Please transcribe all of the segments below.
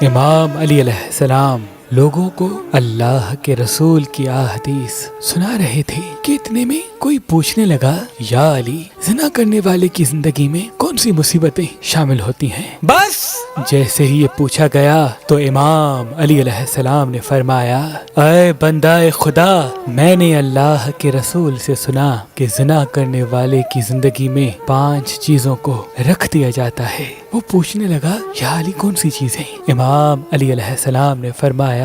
امام علی علیہ السلام لوگوں کو اللہ کے رسول کی احادیث سنا رہے تھے کہ اتنے میں کوئی پوچھنے لگا، یا علی، زنا کرنے والے کی زندگی میں کون سی مصیبتیں شامل ہوتی ہیں؟ بس جیسے ہی یہ پوچھا گیا تو امام علی علیہ السلام نے فرمایا، اے بندہ خدا، میں نے اللہ کے رسول سے سنا کہ زنا کرنے والے کی زندگی میں 5 چیزوں کو رکھ دیا جاتا ہے۔ وہ پوچھنے لگا، یا علی کون سی چیزیں؟ امام علی علیہ السلام نے فرمایا،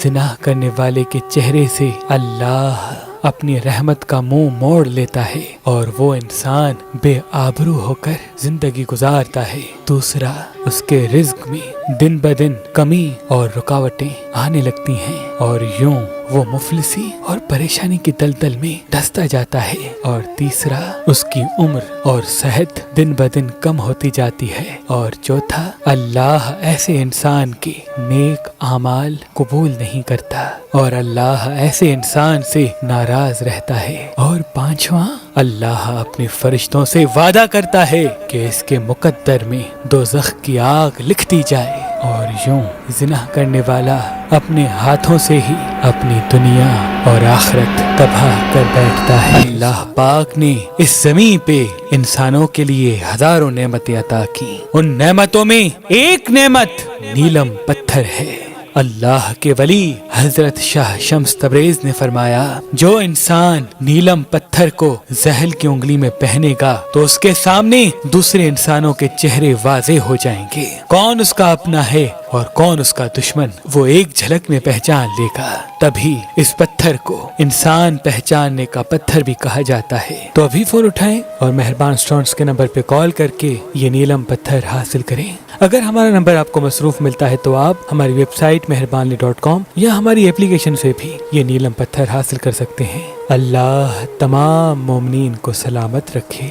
زنا کرنے والے کے چہرے سے اللہ اپنی رحمت کا منہ موڑ لیتا ہے اور وہ انسان بے آبرو ہو کر زندگی گزارتا ہے۔ دوسرا، اس کے رزق میں دن بدن کمی اور رکاوٹیں آنے لگتی ہیں اور یوں وہ مفلسی اور پریشانی کی دلدل میں دھستا جاتا ہے۔ اور تیسرا، اس کی عمر اور صحت دن بدن کم ہوتی جاتی ہے۔ اور چوتھا، اللہ ایسے انسان کے نیک اعمال قبول نہیں کرتا اور اللہ ایسے انسان سے ناراض رہتا ہے۔ اور پانچواں، اللہ اپنے فرشتوں سے وعدہ کرتا ہے کہ اس کے مقدر میں دوزخ کی آگ لکھ دی جائے، اور یوں زنا کرنے والا اپنے ہاتھوں سے ہی اپنی دنیا اور آخرت تباہ کر بیٹھتا ہے۔ اللہ پاک نے اس زمین پہ انسانوں کے لیے ہزاروں نعمتیں عطا کی، ان نعمتوں میں ایک نعمت نیلم پتھر ہے۔ اللہ کے ولی حضرت شاہ شمس تبریز نے فرمایا، جو انسان نیلم پتھر کو زحل کی انگلی میں پہنے گا تو اس کے سامنے دوسرے انسانوں کے چہرے واضح ہو جائیں گے، کون اس کا اپنا ہے اور کون اس کا دشمن وہ ایک جھلک میں پہچان لے گا۔ تبھی اس پتھر کو انسان پہچاننے کا پتھر بھی کہا جاتا ہے۔ تو ابھی فون اٹھائیں اور مہربان اسٹونز کے نمبر پہ کال کر کے یہ نیلم پتھر حاصل کریں۔ اگر ہمارا نمبر آپ کو مصروف ملتا ہے تو آپ ہماری ویب سائٹ مہربانی.com یا ہماری اپلیکیشن سے بھی یہ نیلم پتھر حاصل کر سکتے ہیں۔ اللہ تمام مومنین کو سلامت رکھے۔